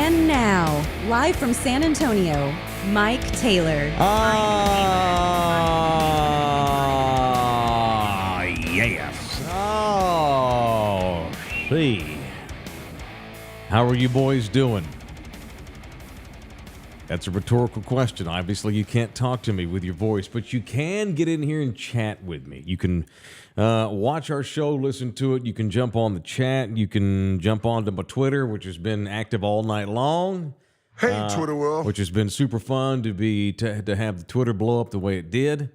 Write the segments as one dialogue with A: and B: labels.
A: And now, live from San Antonio, Mike Taylor.
B: Yes. Oh, see. How are you boys doing? That's a rhetorical question. Obviously, you can't talk to me with your voice, but you can get in here and chat with me. You can watch our show, listen to it. You can jump on the chat. You can jump onto my Twitter, which has been active all night long.
C: Hey, Twitter world.
B: Which has been super fun to have the Twitter blow up the way it did.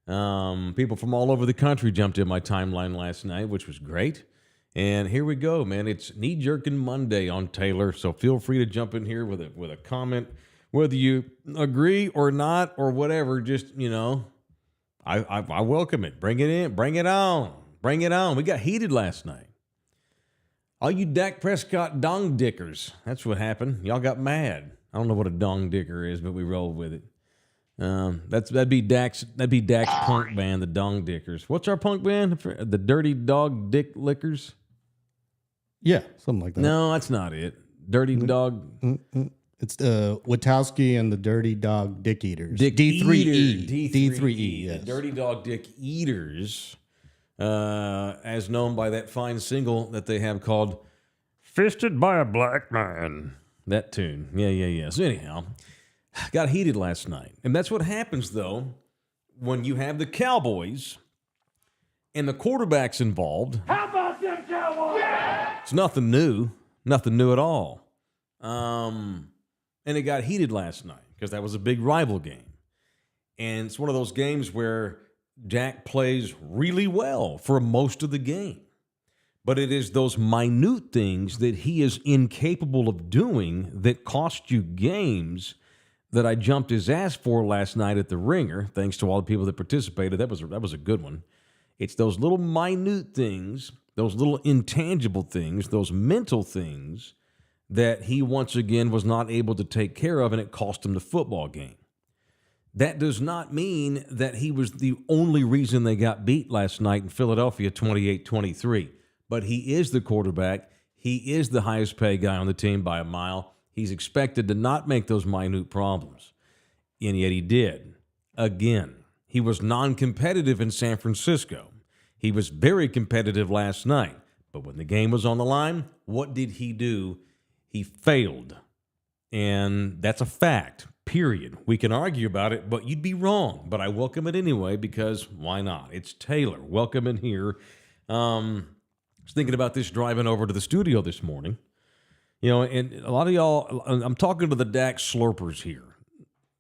B: People from all over the country jumped in my timeline last night, which was great. And here we go, man. It's knee-jerking Monday on Taylor, so feel free to jump in here with a comment. Whether you agree or not or whatever, just, I welcome it. Bring it in. Bring it on. Bring it on. We got heated last night. All you Dak Prescott dong dickers. That's what happened. Y'all got mad. I don't know what a dong dicker is, but we rolled with it. That'd be Dak's punk band, the Dong Dickers. What's our punk band? The Dirty Dog Dick Lickers?
D: Yeah, something like that.
B: No, that's not it. Dirty Dog.
D: It's Witowski and the Dirty Dog Dick Eaters.
B: D3E.
D: D3E, yes.
B: The Dirty Dog Dick Eaters, as known by that fine single that they have called Fisted by a Black Man. That tune. Yeah. So anyhow, got heated last night. And that's what happens, though, when you have the Cowboys and the quarterback's involved.
E: How about them Cowboys? Yeah!
B: It's nothing new. Nothing new at all. And it got heated last night because that was a big rival game. And it's one of those games where Dak plays really well for most of the game. But it is those minute things that he is incapable of doing that cost you games that I jumped his ass for last night at the Ringer, thanks to all the people that participated. That was a good one. It's those little minute things, those little intangible things, those mental things that he once again was not able to take care of, and it cost him the football game. That does not mean that he was the only reason they got beat last night in Philadelphia 28-23. But he is the quarterback. He is the highest paid guy on the team by a mile. He's expected to not make those minute problems. And yet he did. Again, he was non-competitive in San Francisco. He was very competitive last night. But when the game was on the line, what did he do? He failed. And that's a fact, period. We can argue about it, but you'd be wrong. But I welcome it anyway because why not? It's Taylor. Welcome in here. I was thinking about this driving over to the studio this morning. And a lot of y'all, I'm talking to the Dak slurpers here.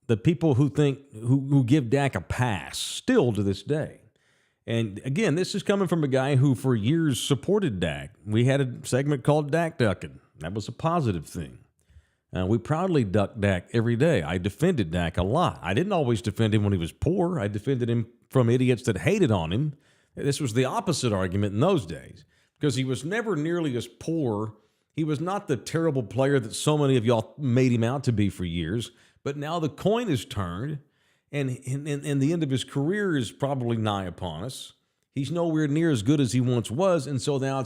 B: The people who think, who give Dak a pass still to this day. And again, this is coming from a guy who for years supported Dak. We had a segment called Dak Ducking. That was a positive thing. We proudly ducked Dak every day. I defended Dak a lot. I didn't always defend him when he was poor. I defended him from idiots that hated on him. This was the opposite argument in those days because he was never nearly as poor. He was not the terrible player that so many of y'all made him out to be for years. But now the coin is turned, and the end of his career is probably nigh upon us. He's nowhere near as good as he once was, and so now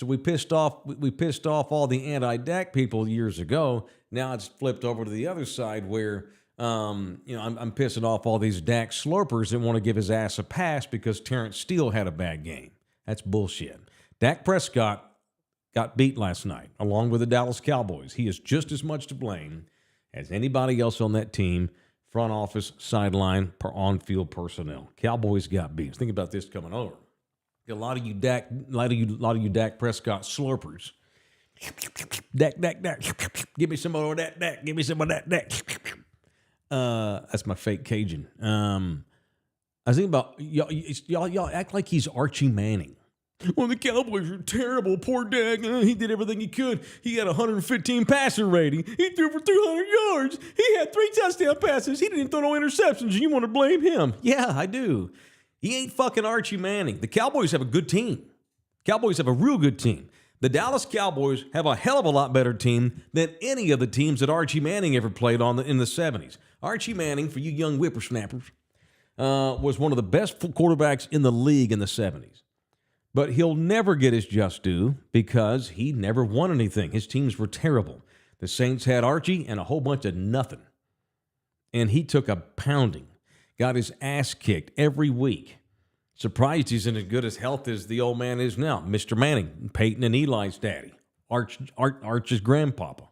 B: we pissed off all the anti-Dak people years ago. Now it's flipped over to the other side where I'm pissing off all these Dak slurpers that want to give his ass a pass because Terrence Steele had a bad game. That's bullshit. Dak Prescott got beat last night, along with the Dallas Cowboys. He is just as much to blame as anybody else on that team. Front office, sideline, on-field personnel. Cowboys got beat. Think about this coming over. A lot of you Dak Prescott slurpers. Dak. Give me some of that Dak. Give me some of that Dak. That's my fake Cajun. I was thinking about y'all act like he's Archie Manning. Well, the Cowboys are terrible. Poor Dak. He did everything he could. He had 115 passer rating. He threw for 200 yards. He had 3 touchdown passes. He didn't throw no interceptions. You want to blame him? Yeah, I do. He ain't fucking Archie Manning. The Cowboys have a good team. Cowboys have a real good team. The Dallas Cowboys have a hell of a lot better team than any of the teams that Archie Manning ever played on in the 70s. Archie Manning, for you young whippersnappers, was one of the best quarterbacks in the league in the 70s. But he'll never get his just due because he never won anything. His teams were terrible. The Saints had Archie and a whole bunch of nothing. And he took a pounding, got his ass kicked every week. Surprised he's in as good as health as the old man is now. Mr. Manning, Peyton and Eli's daddy, Arch's grandpapa.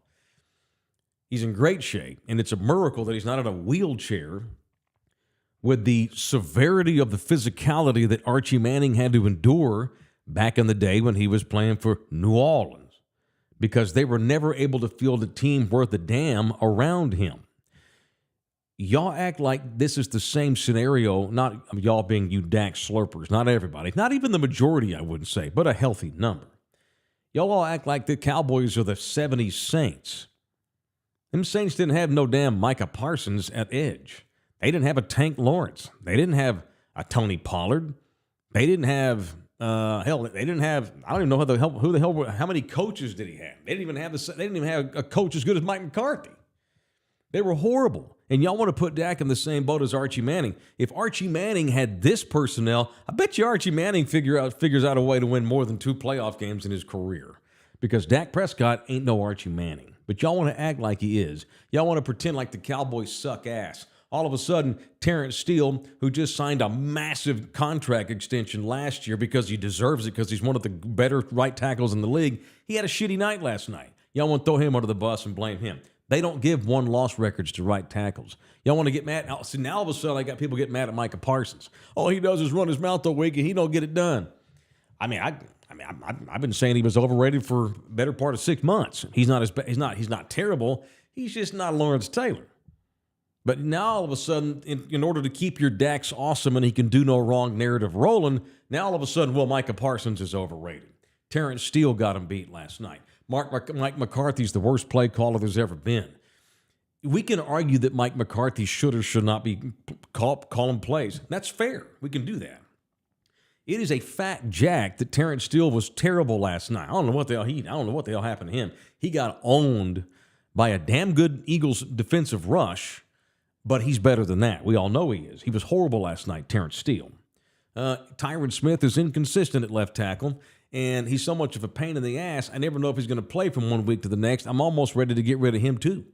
B: He's in great shape, and it's a miracle that he's not in a wheelchair with the severity of the physicality that Archie Manning had to endure back in the day when he was playing for New Orleans, because they were never able to field a team worth a damn around him. Y'all act like this is the same scenario, not y'all being you Dak slurpers, not everybody, not even the majority, I wouldn't say, but a healthy number. Y'all all act like the Cowboys are the 70s Saints. Them Saints didn't have no damn Micah Parsons at edge. They didn't have a Tank Lawrence. They didn't have a Tony Pollard. They didn't have, they didn't have, I don't even know how many coaches did he have? They didn't even have a coach as good as Mike McCarthy. They were horrible. And y'all want to put Dak in the same boat as Archie Manning. If Archie Manning had this personnel, I bet you Archie Manning figures out a way to win more than 2 playoff games in his career. Because Dak Prescott ain't no Archie Manning. But y'all want to act like he is. Y'all want to pretend like the Cowboys suck ass. All of a sudden, Terrence Steele, who just signed a massive contract extension last year because he deserves it because he's one of the better right tackles in the league, he had a shitty night last night. Y'all want to throw him under the bus and blame him. They don't give one-loss records to right tackles. Y'all want to get mad? See, now all of a sudden I got people getting mad at Micah Parsons. All he does is run his mouth all week and he don't get it done. I've been saying he was overrated for the better part of 6 months. He's not terrible. He's just not Lawrence Taylor. But now all of a sudden, in order to keep your Dak's awesome and he can do no wrong narrative rolling, now all of a sudden, well, Micah Parsons is overrated. Terrence Steele got him beat last night. Mike McCarthy's the worst play caller there's ever been. We can argue that Mike McCarthy should or should not be calling plays. That's fair. We can do that. It is a fact jack that Terrence Steele was terrible last night. I don't know what the hell happened to him. He got owned by a damn good Eagles defensive rush, but he's better than that. We all know he is. He was horrible last night, Terrence Steele. Tyron Smith is inconsistent at left tackle, and he's so much of a pain in the ass, I never know if he's going to play from one week to the next. I'm almost ready to get rid of him too.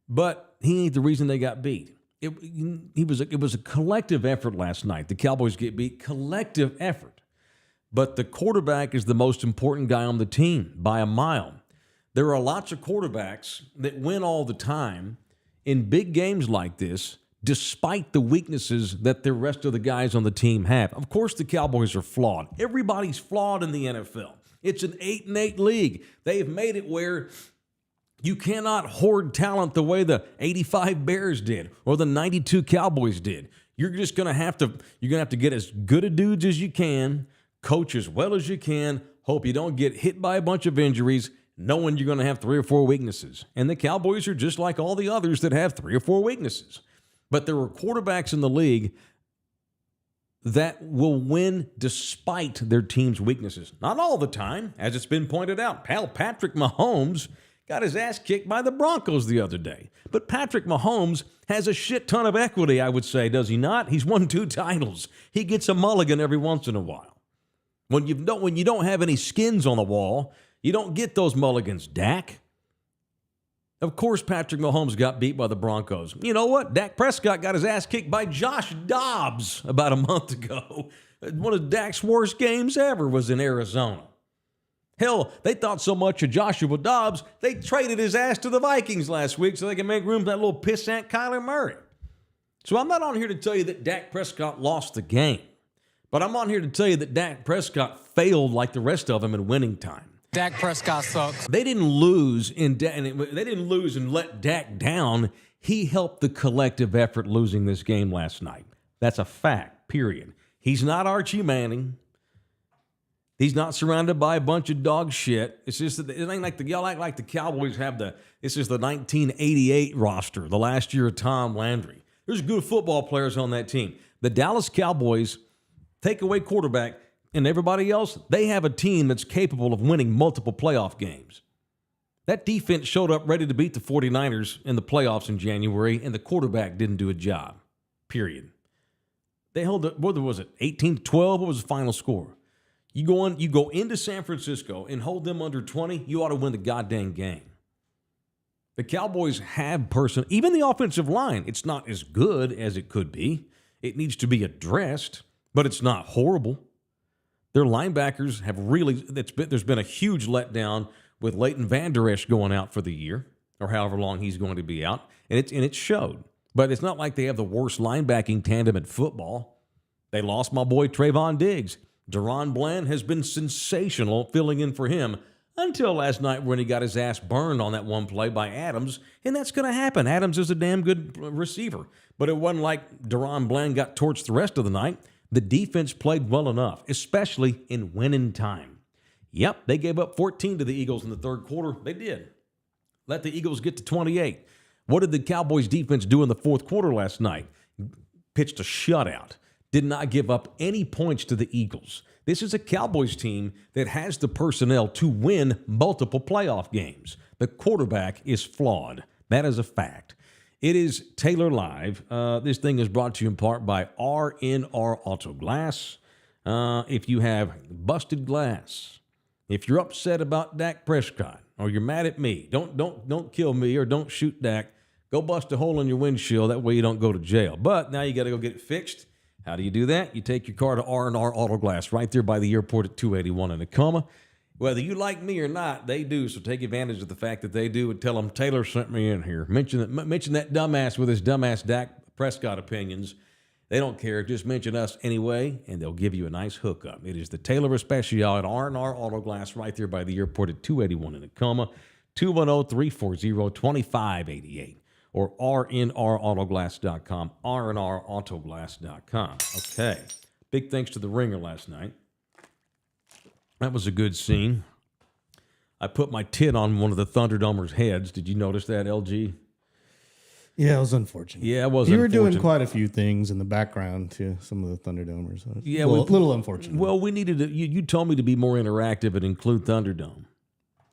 B: But he ain't the reason they got beat. It was a collective effort last night. The Cowboys get beat, collective effort. But the quarterback is the most important guy on the team by a mile. There are lots of quarterbacks that win all the time in big games like this, despite the weaknesses that the rest of the guys on the team have. Of course, the Cowboys are flawed. Everybody's flawed in the NFL. It's an 8-8 league. They've made it where you cannot hoard talent the way the 85 Bears did or the 92 Cowboys did. You're just going to have to get as good a dudes as you can, coach as well as you can, hope you don't get hit by a bunch of injuries, knowing you're going to have 3 or 4 weaknesses. And the Cowboys are just like all the others that have 3 or 4 weaknesses. But there are quarterbacks in the league that will win despite their team's weaknesses. Not all the time, as it's been pointed out. Patrick Mahomes got his ass kicked by the Broncos the other day. But Patrick Mahomes has a shit ton of equity, I would say, does he not? He's won 2 titles. He gets a mulligan every once in a while. When you don't have any skins on the wall, you don't get those mulligans, Dak. Of course, Patrick Mahomes got beat by the Broncos. You know what? Dak Prescott got his ass kicked by Josh Dobbs about a month ago. One of Dak's worst games ever was in Arizona. Hell, they thought so much of Joshua Dobbs, they traded his ass to the Vikings last week so they can make room for that little pissant Kyler Murray. So I'm not on here to tell you that Dak Prescott lost the game, but I'm on here to tell you that Dak Prescott failed like the rest of them in winning time.
C: Dak Prescott sucks.
B: They didn't lose and let Dak down. He helped the collective effort losing this game last night. That's a fact, period. He's not Archie Manning. He's not surrounded by a bunch of dog shit. It's just that it ain't like y'all act like the Cowboys have this is the 1988 roster, the last year of Tom Landry. There's good football players on that team. The Dallas Cowboys take away quarterback, and everybody else, they have a team that's capable of winning multiple playoff games. That defense showed up ready to beat the 49ers in the playoffs in January, and the quarterback didn't do a job, period. They held it, what was it, 18-12? What was the final score? You go into San Francisco and hold them under 20, you ought to win the goddamn game. The Cowboys have even the offensive line, it's not as good as it could be. It needs to be addressed, but it's not horrible. Their linebackers have there's been a huge letdown with Leighton Vander Esch going out for the year, or however long he's going to be out, and it showed. But it's not like they have the worst linebacking tandem in football. They lost my boy Trayvon Diggs. Deron Bland has been sensational filling in for him until last night when he got his ass burned on that one play by Adams, and that's going to happen. Adams is a damn good receiver, but it wasn't like Deron Bland got torched the rest of the night. The defense played well enough, especially in winning time. Yep, they gave up 14 to the Eagles in the third quarter. They did. Let the Eagles get to 28. What did the Cowboys defense do in the fourth quarter last night? Pitched a shutout. Did not give up any points to the Eagles. This is a Cowboys team that has the personnel to win multiple playoff games. The quarterback is flawed. That is a fact. It is Taylor Live. This thing is brought to you in part by R&R Auto Glass. If you have busted glass, if you're upset about Dak Prescott, or you're mad at me, don't kill me or don't shoot Dak. Go bust a hole in your windshield. That way you don't go to jail. But now you got to go get it fixed. How do you do that? You take your car to R&R Auto Glass right there by the airport at 281 in Tacoma. Whether you like me or not, they do. So take advantage of the fact that they do and tell them Taylor sent me in here. Mention that dumbass with his dumbass Dak Prescott opinions. They don't care. Just mention us anyway, and they'll give you a nice hookup. It is the Taylor Especial at R&R Auto Glass right there by the airport at 281 in Tacoma, 210-340-2588. Or rnrautoglass.com, rnrautoglass.com. Okay. Big thanks to the Ringer last night. That was a good scene. I put my tit on one of the Thunderdomers' heads. Did you notice that, LG?
D: Yeah, it was unfortunate.
B: Yeah, it was
D: You were
B: unfortunate.
D: doing quite a few things in the background to some of the Thunderdomers. So
B: Yeah,
D: a little unfortunate.
B: Well, we needed to, you told me to be more interactive and include Thunderdome.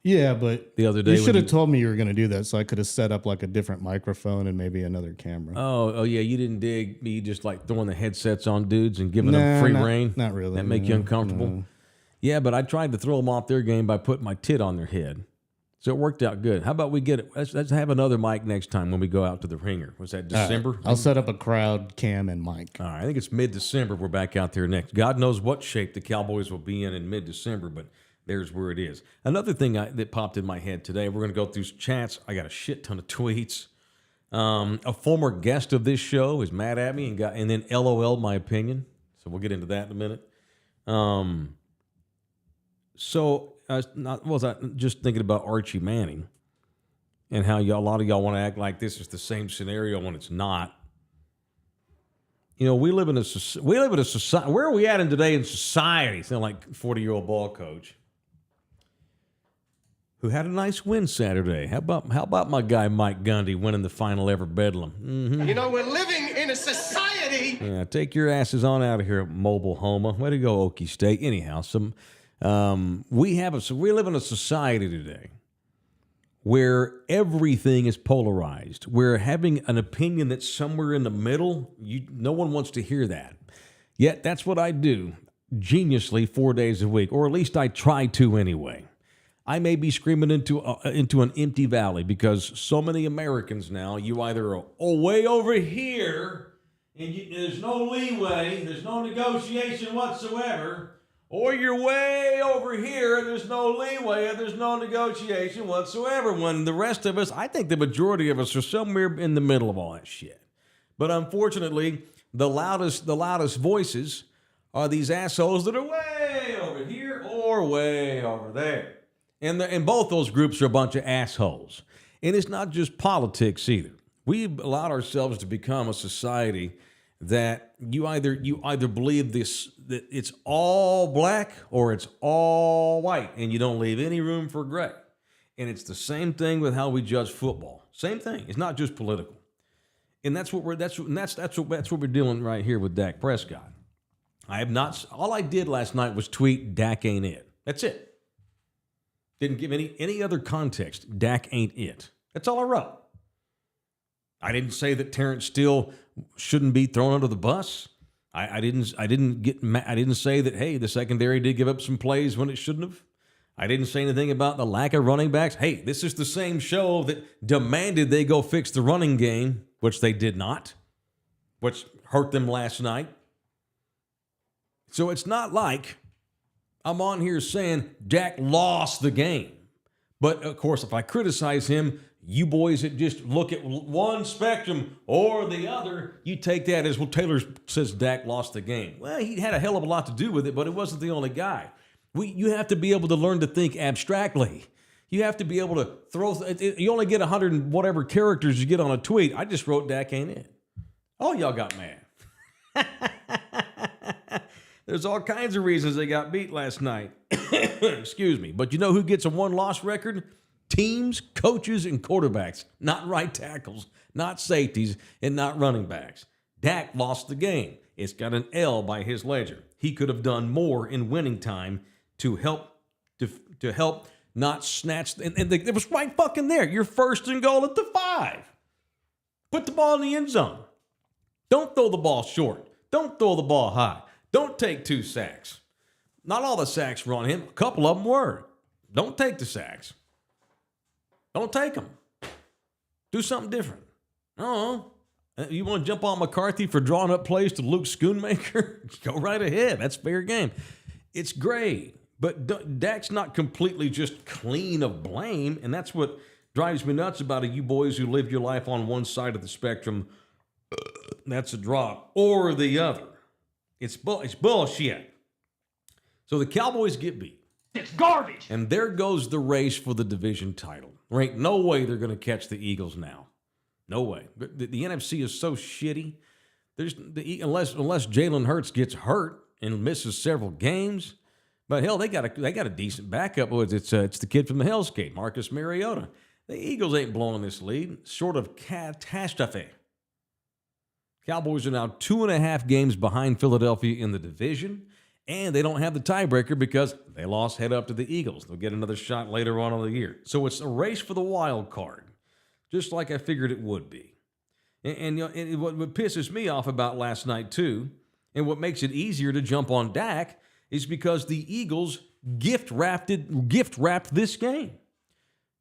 D: Yeah, but
B: The other day
D: you
B: when
D: should have told me you were going to do that, so I could have set up like a different microphone and maybe another camera.
B: Oh yeah, you didn't dig me just like throwing the headsets on dudes and giving them free reign?
D: Not really.
B: That make you uncomfortable?
D: No.
B: Yeah, but I tried to throw them off their game by putting my tit on their head. So it worked out good. How about we get it? Let's have another mic next time when we go out to the Ringer. Was that December?
D: I'll set up a crowd cam and mic.
B: All right, I think it's mid-December. We're back out there next. God knows what shape the Cowboys will be in mid-December, but there's where it is. Another thing that popped in my head today, we're going to go through chats. I got a shit ton of tweets. A former guest of this show is mad at me and then LOL my opinion. So we'll get into that in a minute. So I was just thinking about Archie Manning and how a lot of y'all want to act like this is the same scenario when it's not. You know, we live in a society. Where are we at today in society? Sound like 40-year-old ball coach who had a nice win Saturday. How about my guy Mike Gundy winning the final ever Bedlam? Mm-hmm.
C: You know, we're living in a society.
B: Yeah, take your asses on out of here, mobile homo. Way to go, Okie State. Anyhow, we live in a society today where everything is polarized. Where having an opinion that's somewhere in the middle, no one wants to hear that. Yet that's what I do geniusly 4 days a week, or at least I try to anyway. I may be screaming into an empty valley because so many Americans now, you either are way over here and there's no leeway, there's no negotiation whatsoever, or you're way over here and there's no leeway and there's no negotiation whatsoever. When the rest of us, I think the majority of us are somewhere in the middle of all that shit. But unfortunately, the loudest voices are these assholes that are way over here or way over there. And both those groups are a bunch of assholes. And it's not just politics either. We've allowed ourselves to become a society that you either believe that it's all black or it's all white, and you don't leave any room for gray. And it's the same thing with how we judge football. Same thing. It's not just political. And that's what we're dealing right here with Dak Prescott. All I did last night was tweet Dak ain't it. That's it. Didn't give any other context. Dak ain't it. That's all I wrote. I didn't say that Terrence Steele shouldn't be thrown under the bus. I didn't say that, hey, the secondary did give up some plays when it shouldn't have. I didn't say anything about the lack of running backs. Hey, this is the same show that demanded they go fix the running game, which they did not, which hurt them last night. So it's not like I'm on here saying Dak lost the game. But, of course, if I criticize him, you boys that just look at one spectrum or the other, you take that as, well, Taylor says Dak lost the game. Well, he had a hell of a lot to do with it, but it wasn't the only guy. You have to be able to learn to think abstractly. You have to be able to you only get 100 and whatever characters you get on a tweet. I just wrote Dak ain't it. Oh, y'all got mad. There's all kinds of reasons they got beat last night. Excuse me. But you know who gets a one-loss record? Teams, coaches, and quarterbacks. Not right tackles, not safeties, and not running backs. Dak lost the game. It's got an L by his ledger. He could have done more in winning time to help not snatch. And it was right fucking there. You're first and goal at the 5. Put the ball in the end zone. Don't throw the ball short. Don't throw the ball high. Don't take 2 sacks. Not all the sacks were on him. A couple of them were. Don't take the sacks. Don't take them. Do something different. Oh, you want to jump on McCarthy for drawing up plays to Luke Schoonmaker? Go right ahead. That's fair game. It's great. But Dak's not completely just clean of blame, and that's what drives me nuts about you boys who live your life on one side of the spectrum. That's a drop. Or the other. It's bullshit. So the Cowboys get beat.
E: It's garbage. And
B: there goes the race for the division title. There ain't no way they're going to catch the Eagles now. No way. The NFC is so shitty. Unless Jalen Hurts gets hurt and misses several games. But hell, they got a decent backup. It's the kid from the Hellscape, Marcus Mariota. The Eagles ain't blowing this lead. Short of catastrophe. Cowboys are now 2.5 games behind Philadelphia in the division, and they don't have the tiebreaker because they lost head up to the Eagles. They'll get another shot later on in the year. So it's a race for the wild card, just like I figured it would be. And what pisses me off about last night too, and what makes it easier to jump on Dak, is because the Eagles gift wrapped this game.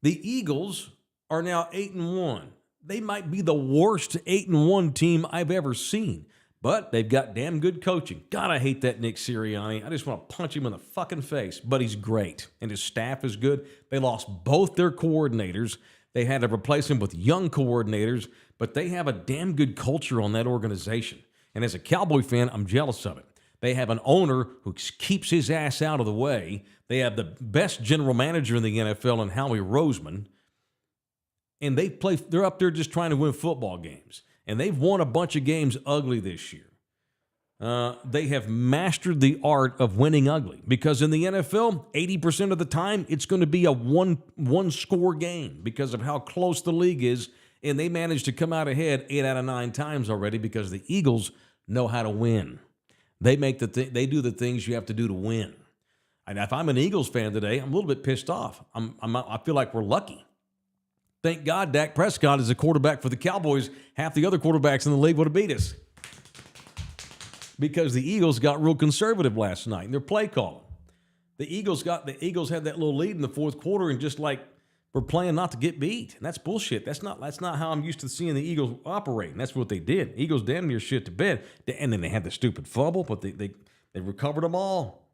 B: The Eagles are now 8-1. They might be the worst 8-1 team I've ever seen, but they've got damn good coaching. God, I hate that Nick Sirianni. I just want to punch him in the fucking face, but he's great, and his staff is good. They lost both their coordinators. They had to replace them with young coordinators, but they have a damn good culture on that organization. And as a Cowboy fan, I'm jealous of it. They have an owner who keeps his ass out of the way. They have the best general manager in the NFL in Howie Roseman. And they're up there just trying to win football games. And they've won a bunch of games ugly this year. They have mastered the art of winning ugly. Because in the NFL, 80% of the time, it's going to be a one-score game because of how close the league is. And they managed to come out ahead 8 out of 9 times already because the Eagles know how to win. They they do the things you have to do to win. And if I'm an Eagles fan today, I'm a little bit pissed off. I feel like we're lucky. Thank God Dak Prescott is a quarterback for the Cowboys. Half the other quarterbacks in the league would have beat us. Because the Eagles got real conservative last night in their play calling. The Eagles had that little lead in the fourth quarter and just like we're playing not to get beat. And that's bullshit. That's not how I'm used to seeing the Eagles operate. And that's what they did. Eagles damn near shit to bed. And then they had the stupid fumble, but they recovered them all.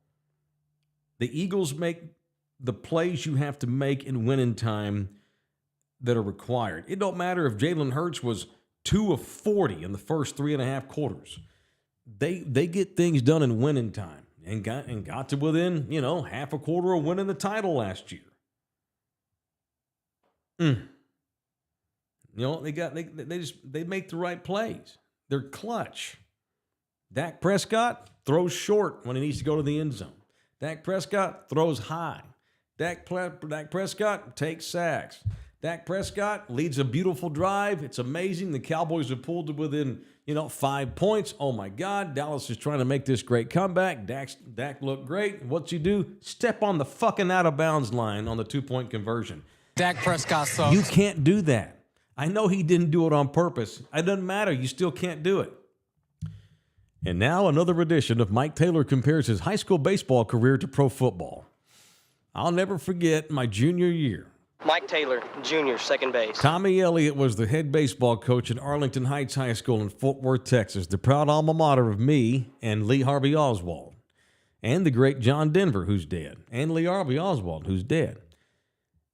B: The Eagles make the plays you have to make in winning time that are required. It don't matter if Jalen Hurts was 2 of 40 in the first 3.5 quarters. They get things done in winning time and got to within, half a quarter of winning the title last year. They make the right plays. They're clutch. Dak Prescott throws short when he needs to go to the end zone. Dak Prescott throws high. Dak Prescott takes sacks. Dak Prescott leads a beautiful drive. It's amazing. The Cowboys have pulled to within, 5 points. Oh, my God. Dallas is trying to make this great comeback. Dak looked great. What's he do? Step on the fucking out-of-bounds line on the 2-point conversion.
F: Dak Prescott sucks.
B: You can't do that. I know he didn't do it on purpose. It doesn't matter. You still can't do it. And now another edition of Mike Taylor compares his high school baseball career to pro football. I'll never forget my junior year.
F: Mike Taylor, Jr., second base.
B: Tommy Elliott was the head baseball coach at Arlington Heights High School in Fort Worth, Texas, the proud alma mater of me and Lee Harvey Oswald, and the great John Denver, who's dead, and Lee Harvey Oswald, who's dead.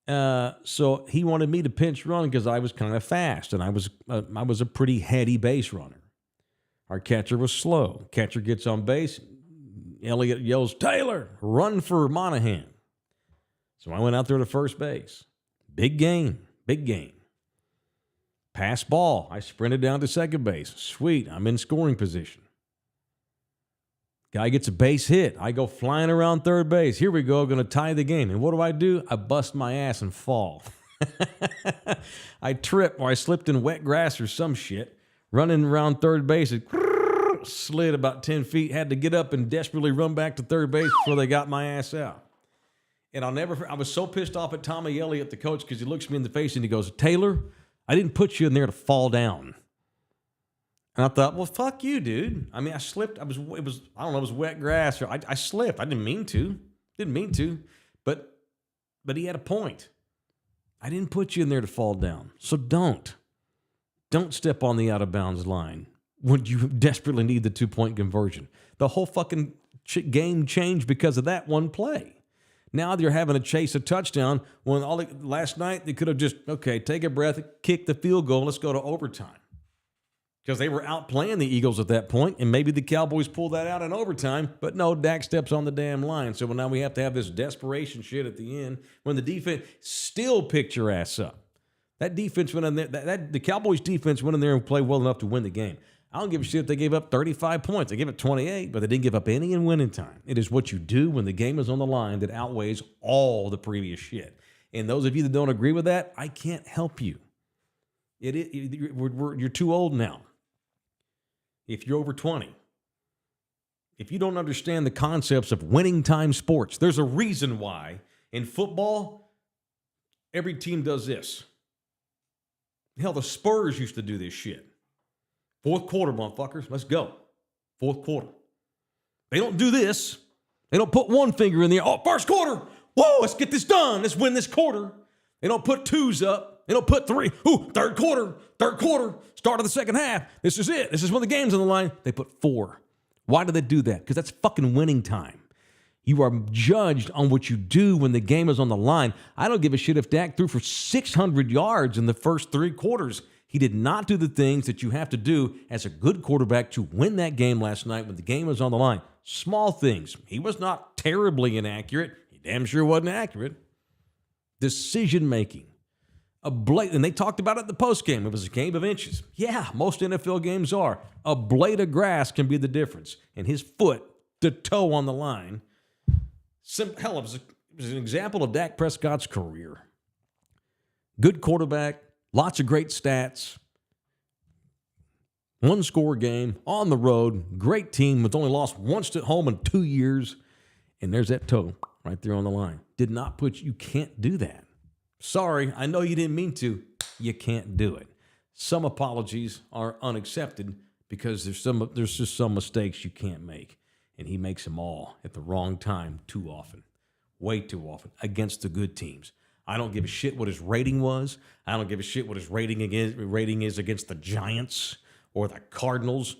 B: So he wanted me to pinch run because I was kind of fast, and I was a pretty heady base runner. Our catcher was slow. Catcher gets on base. Elliott yells, "Taylor, run for Monahan." So I went out there to first base. Big game. Pass ball. I sprinted down to second base. Sweet, I'm in scoring position. Guy gets a base hit. I go flying around third base. Here we go, going to tie the game. And what do? I bust my ass and fall. I trip or I slipped in wet grass or some shit. Running around third base. It slid about 10 feet. Had to get up and desperately run back to third base before they got my ass out. And I was so pissed off at Tommy Elliott, the coach, because he looks me in the face and he goes, "Taylor, I didn't put you in there to fall down." And I thought, well, fuck you, dude. I mean, I slipped. It was wet grass. Or I slipped. I didn't mean to. But he had a point. I didn't put you in there to fall down. So don't step on the out of bounds line when you desperately need the 2-point conversion. The whole fucking game changed because of that one play. Now they're having to chase a touchdown when last night they could have just, take a breath, kick the field goal, let's go to overtime. Because they were outplaying the Eagles at that point, and maybe the Cowboys pull that out in overtime, but no, Dak steps on the damn line. So now we have to have this desperation shit at the end when the defense still picked your ass up. That defense went in there, the Cowboys defense went in there and played well enough to win the game. I don't give a shit if they gave up 35 points. They gave it 28, but they didn't give up any in winning time. It is what you do when the game is on the line that outweighs all the previous shit. And those of you that don't agree with that, I can't help you. You're too old now. If you're over 20. If you don't understand the concepts of winning time sports, there's a reason why in football, every team does this. Hell, the Spurs used to do this shit. Fourth quarter, motherfuckers. Let's go. Fourth quarter. They don't do this. They don't put one finger in the air. Oh, first quarter. Whoa, let's get this done. Let's win this quarter. They don't put twos up. They don't put three. Ooh, third quarter. Start of the second half. This is it. This is when the game's on the line. They put 4. Why do they do that? Because that's fucking winning time. You are judged on what you do when the game is on the line. I don't give a shit if Dak threw for 600 yards in the first 3 quarters. He did not do the things that you have to do as a good quarterback to win that game last night when the game was on the line. Small things. He was not terribly inaccurate. He damn sure wasn't accurate. Decision-making. And they talked about it in the postgame. It was a game of inches. Yeah, most NFL games are. A blade of grass can be the difference. And his foot, the toe on the line. Hell, it was an example of Dak Prescott's career. Good quarterback. Lots of great stats. 1-score game on the road. Great team with only lost once at home in 2 years. And there's that toe right there on the line. You can't do that. Sorry, I know you didn't mean to. You can't do it. Some apologies are unaccepted because there's just some mistakes you can't make. And he makes them all at the wrong time too often. Way too often against the good teams. I don't give a shit what his rating was. I don't give a shit what his rating is against the Giants or the Cardinals.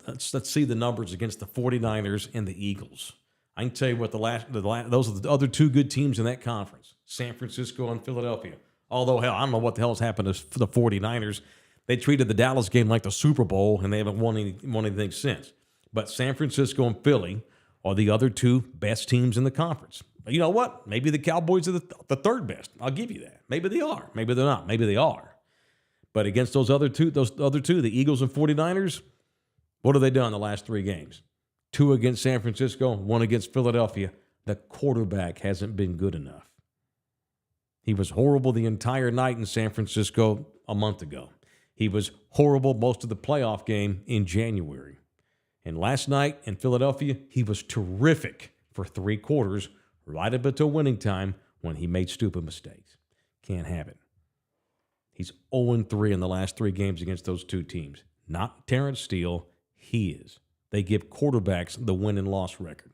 B: Let's see the numbers against the 49ers and the Eagles. I can tell you what those are the other 2 good teams in that conference, San Francisco and Philadelphia. Although, hell, I don't know what the hell has happened to the 49ers. They treated the Dallas game like the Super Bowl, and they haven't won anything since. But San Francisco and Philly are the other 2 best teams in the conference. You know what? Maybe the Cowboys are the third best. I'll give you that. Maybe they are. Maybe they're not. Maybe they are. But against those other two, the Eagles and 49ers, what have they done the last 3 games? 2 against San Francisco, 1 against Philadelphia. The quarterback hasn't been good enough. He was horrible the entire night in San Francisco a month ago. He was horrible most of the playoff game in January. And last night in Philadelphia, he was terrific for 3 quarters, right up until winning time when he made stupid mistakes. Can't have it. He's 0-3 in the last 3 games against those 2 teams. Not Terrence Steele. He is. They give quarterbacks the win and loss record.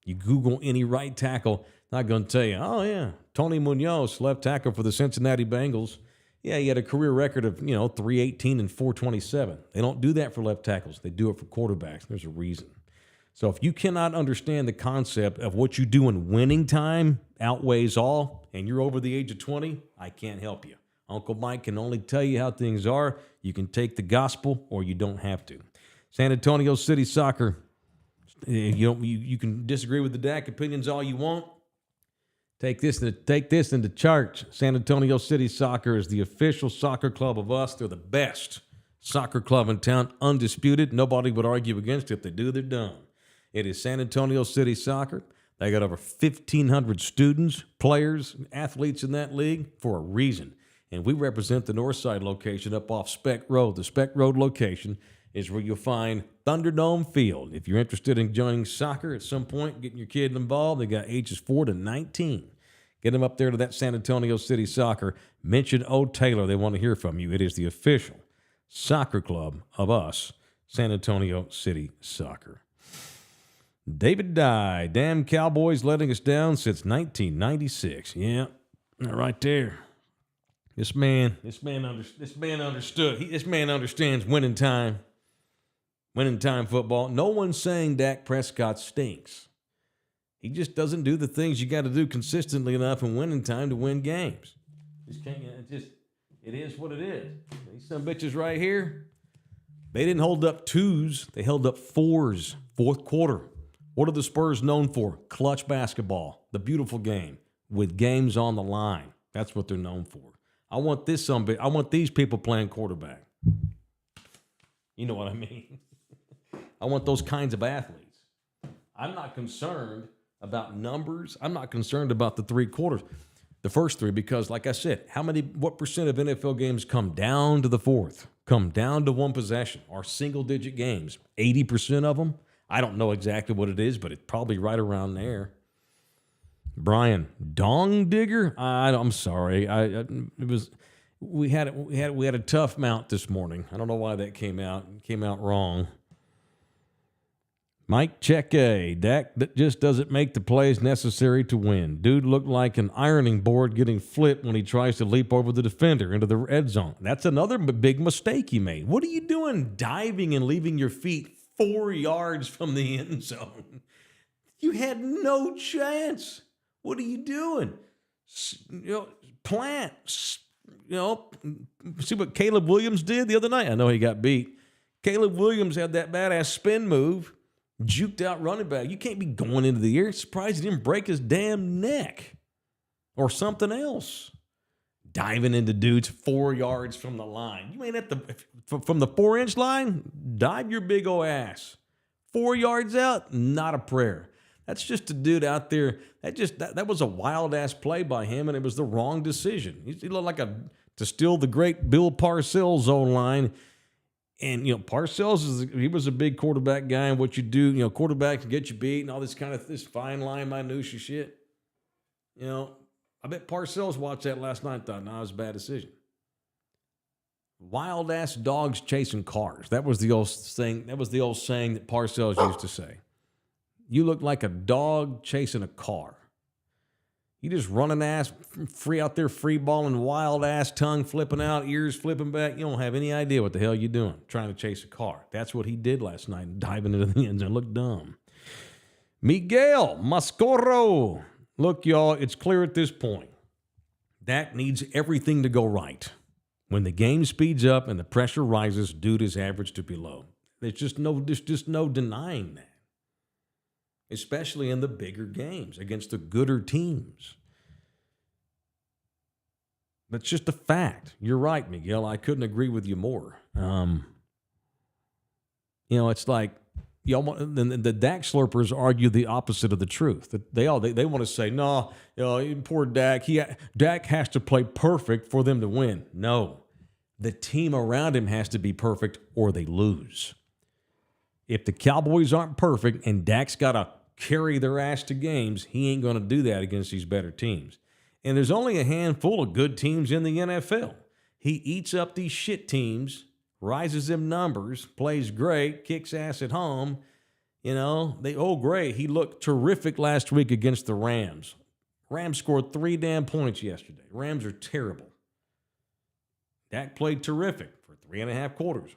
B: You Google any right tackle Not going to tell you, oh, yeah, Tony Munoz, left tackle for the Cincinnati Bengals. Yeah, he had a career record of, 318 and 427. They don't do that for left tackles. They do it for quarterbacks. There's a reason. So if you cannot understand the concept of what you do in winning time outweighs all, and you're over the age of 20, I can't help you. Uncle Mike can only tell you how things are. You can take the gospel or you don't have to. San Antonio City Soccer, you can disagree with the Dak opinions all you want. Take this into church. San Antonio City Soccer is the official soccer club of us. They're the best soccer club in town, undisputed. Nobody would argue against it. If they do, they're dumb. It is San Antonio City Soccer. They got over 1,500 students, players, athletes in that league for a reason. And we represent the Northside location up off Speck Road. The Speck Road location is where you'll find Thunderdome Field. If you're interested in joining soccer at some point, getting your kid involved, they got ages 4 to 19. Get them up there to that San Antonio City Soccer. Mention O. Taylor. They want to hear from you. It is the official soccer club of us, San Antonio City Soccer. David Dye. Damn Cowboys letting us down since 1996. Yeah, right there. This man understood. This man understands winning time football. No one's saying Dak Prescott stinks. He just doesn't do the things you got to do consistently enough in winning time to win games. It is what it is. These some bitches right here, they didn't hold up twos. They held up fours, fourth quarter. What are the Spurs known for? Clutch basketball, the beautiful game with games on the line. That's what they're known for. I want these people playing quarterback. You know what I mean? I want those kinds of athletes. I'm not concerned about numbers. I'm not concerned about the three quarters, the first three, because like I said, what percent of NFL games come down to the fourth, come down to one possession, are single-digit games? 80% of them? I don't know exactly what it is, but it's probably right around there. Brian, Dong Digger? I'm sorry. We had a tough mount this morning. I don't know why that came out. It came out wrong. Mike Cheque. Dak just doesn't make the plays necessary to win. Dude looked like an ironing board getting flipped when he tries to leap over the defender into the red zone. That's another big mistake he made. What are you doing diving and leaving your feet 4 yards from the end zone? You had no chance. What are you doing? Plant. See what Caleb Williams did the other night? I know he got beat. Caleb Williams had that badass spin move, juked out running back. You can't be going into the air. Surprised he didn't break his damn neck or something else. Diving into dudes 4 yards from the line. You ain't from the 4-inch line, dive your big old ass. 4 yards out, not a prayer. That's just a dude out there. That was a was play by him, and it was the wrong decision. He looked like to steal the great Bill Parcells' own line. And, Parcells, he was a big quarterback guy, and what you do, quarterbacks get you beat and all this kind of this fine line minutia shit. I bet Parcells watched that last night and thought, no, it was a bad decision. Wild-ass dogs chasing cars. That was the old thing. That was the old saying that Parcells used to say. You look like a dog chasing a car. You just running ass free out there, free balling, wild ass tongue flipping out, ears flipping back. You don't have any idea what the hell you're doing trying to chase a car. That's what he did last night, diving into the end zone. Looked dumb. Miguel Mascoro. Look, y'all, it's clear at this point. Dak needs everything to go right. When the game speeds up and the pressure rises, dude is average to below. There's just no denying that. Especially in the bigger games against the gooder teams. That's just a fact. You're right, Miguel. I couldn't agree with you more. It's like the Dak slurpers argue the opposite of the truth. They want to say, no, poor Dak. Dak has to play perfect for them to win. No, the team around him has to be perfect or they lose. If the Cowboys aren't perfect and Dak's got to carry their ass to games, he ain't going to do that against these better teams. And there's only a handful of good teams in the NFL. He eats up these shit teams, rises them numbers, plays great, kicks ass at home. Great. He looked terrific last week against the Rams. Rams scored 3 damn points yesterday. Rams are terrible. Dak played terrific for 3.5 quarters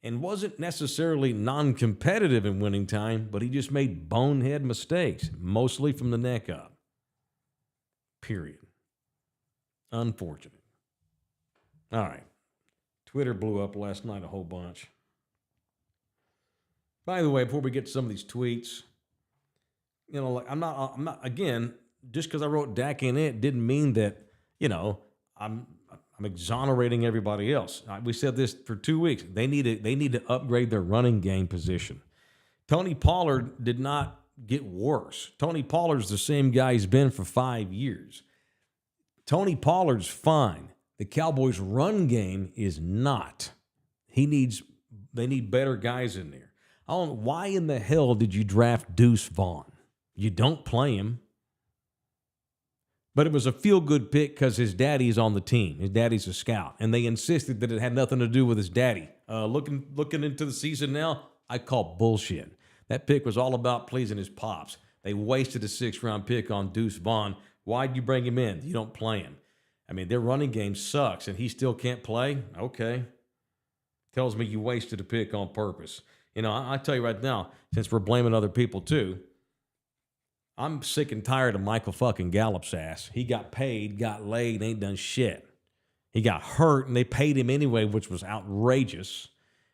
B: and wasn't necessarily non-competitive in winning time, but he just made bonehead mistakes, mostly from the neck up. Period. Unfortunate. All right. Twitter blew up last night a whole bunch. By the way, before we get to some of these tweets, you know, like I'm not again, just because I wrote Dak in it didn't mean that, you know, I'm exonerating everybody else. We said this for 2 weeks. They need to upgrade their running game position. Tony Pollard did not get worse. Tony Pollard's the same guy he's been for 5 years. Tony Pollard's fine. The Cowboys' run game is not. They need better guys in there. I don't know, why in the hell did you draft Deuce Vaughn? You don't play him. But it was a feel-good pick because his daddy's on the team. His daddy's a scout. And they insisted that it had nothing to do with his daddy. Looking into the season now, I call bullshit. That pick was all about pleasing his pops. They wasted a 6th-round pick on Deuce Vaughn. Why'd you bring him in? You don't play him. I mean, their running game sucks, and he still can't play? Okay. Tells me you wasted a pick on purpose. You know, I tell you right now, since we're blaming other people too, I'm sick and tired of Michael fucking Gallup's ass. He got paid, got laid, ain't done shit. He got hurt, and they paid him anyway, which was outrageous,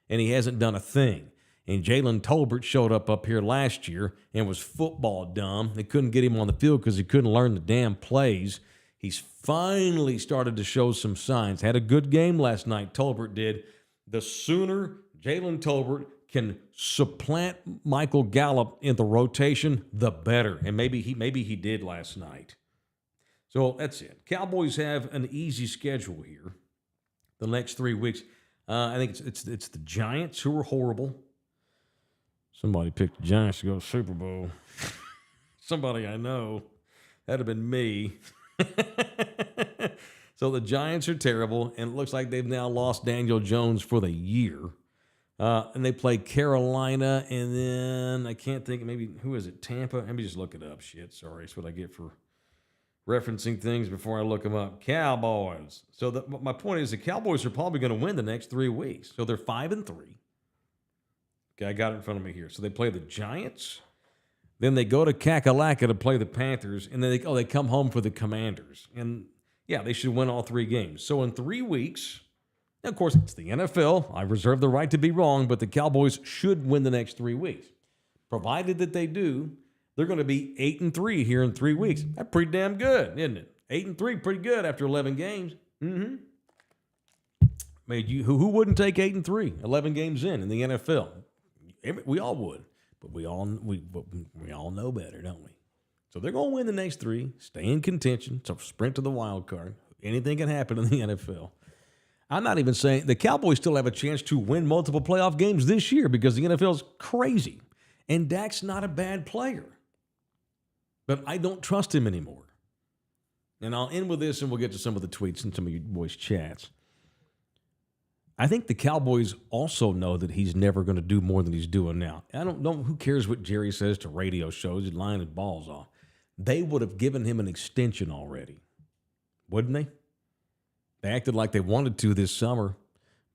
B: and he hasn't done a thing. And Jalen Tolbert showed up here last year and was football dumb. They couldn't get him on the field because he couldn't learn the damn plays. He's finally started to show some signs. Had a good game last night, Tolbert did. The sooner Jalen Tolbert can supplant Michael Gallup in the rotation, the better. And maybe he did last night. So that's it. Cowboys have an easy schedule here the next 3 weeks. I think it's the Giants, who are horrible. Somebody picked the Giants to go to Super Bowl. Somebody I know. That'd have been me. So the Giants are terrible, and it looks like they've now lost Daniel Jones for the year. And they play Carolina, and then I can't think, maybe, who is it, Tampa? Let me just look it up. Shit, sorry. That's what I get for referencing things before I look them up. Cowboys. So my point is the Cowboys are probably going to win the next 3 weeks. So they're 5-3. Okay, I got it in front of me here. So they play the Giants. Then they go to Kakalaka to play the Panthers, and then they come home for the Commanders. And, yeah, they should win all 3 games. So in 3 weeks, now, of course, it's the NFL. I reserve the right to be wrong, but the Cowboys should win the next 3 weeks. Provided that they do, they're going to be 8-3 here in 3 weeks. That's pretty damn good, isn't it? 8-3, pretty good after 11 games. Mm-hmm. Who wouldn't take 8-3, 11 games in the NFL? We all would. But we all know better, don't we? So they're going to win the next 3, stay in contention, so sprint to the wild card. Anything can happen in the NFL. I'm not even saying the Cowboys still have a chance to win multiple playoff games this year because the NFL is crazy. And Dak's not a bad player. But I don't trust him anymore. And I'll end with this, and we'll get to some of the tweets and some of you boys' chats. I think the Cowboys also know that he's never going to do more than he's doing now. I don't know. Who cares what Jerry says to radio shows? He's lying his balls off. They would have given him an extension already, wouldn't they? They acted like they wanted to this summer,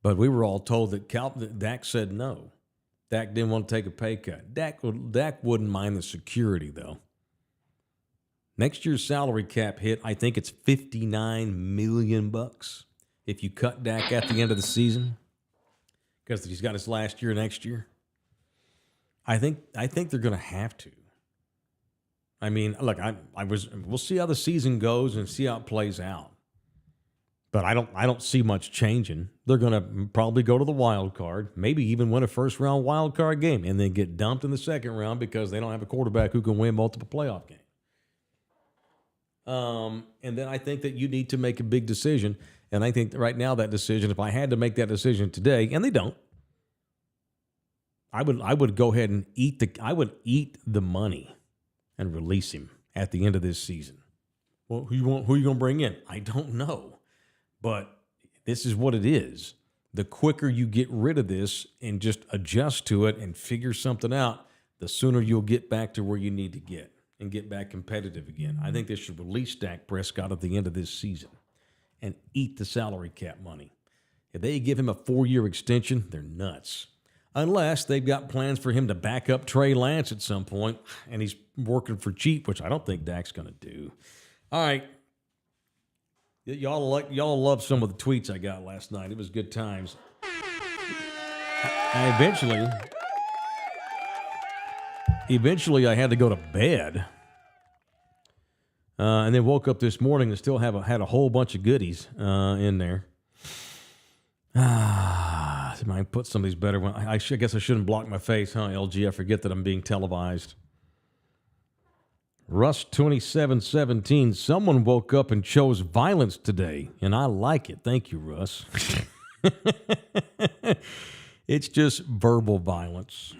B: but we were all told that Dak said no. Dak didn't want to take a pay cut. Dak wouldn't mind the security, though. Next year's salary cap hit, I think it's $59 million if you cut Dak at the end of the season, because he's got his last year next year. I think they're going to have to. I mean, look, we'll see how the season goes and see how it plays out. But I don't see much changing. They're going to probably go to the wild card, maybe even win a first-round wild card game, and then get dumped in the second round because they don't have a quarterback who can win multiple playoff games. And then I think that you need to make a big decision. And I think that right now that decision, if I had to make that decision today, and they don't, I would go ahead and eat the money and release him at the end of this season. Well, who you going to bring in? I don't know. But this is what it is. The quicker you get rid of this and just adjust to it and figure something out, the sooner you'll get back to where you need to get. and get back competitive again. I think they should release Dak Prescott at the end of this season and eat the salary cap money. If they give him a 4-year extension, they're nuts. Unless they've got plans for him to back up Trey Lance at some point, and he's working for cheap, which I don't think Dak's going to do. All right. Y'all love some of the tweets I got last night. It was good times. Eventually I had to go to bed. And then woke up this morning and still had a whole bunch of goodies in there. I might put some of these better ones. I guess I shouldn't block my face, huh, LG? I forget that I'm being televised. Russ 2717. Someone woke up and chose violence today, and I like it. Thank you, Russ. It's just verbal violence.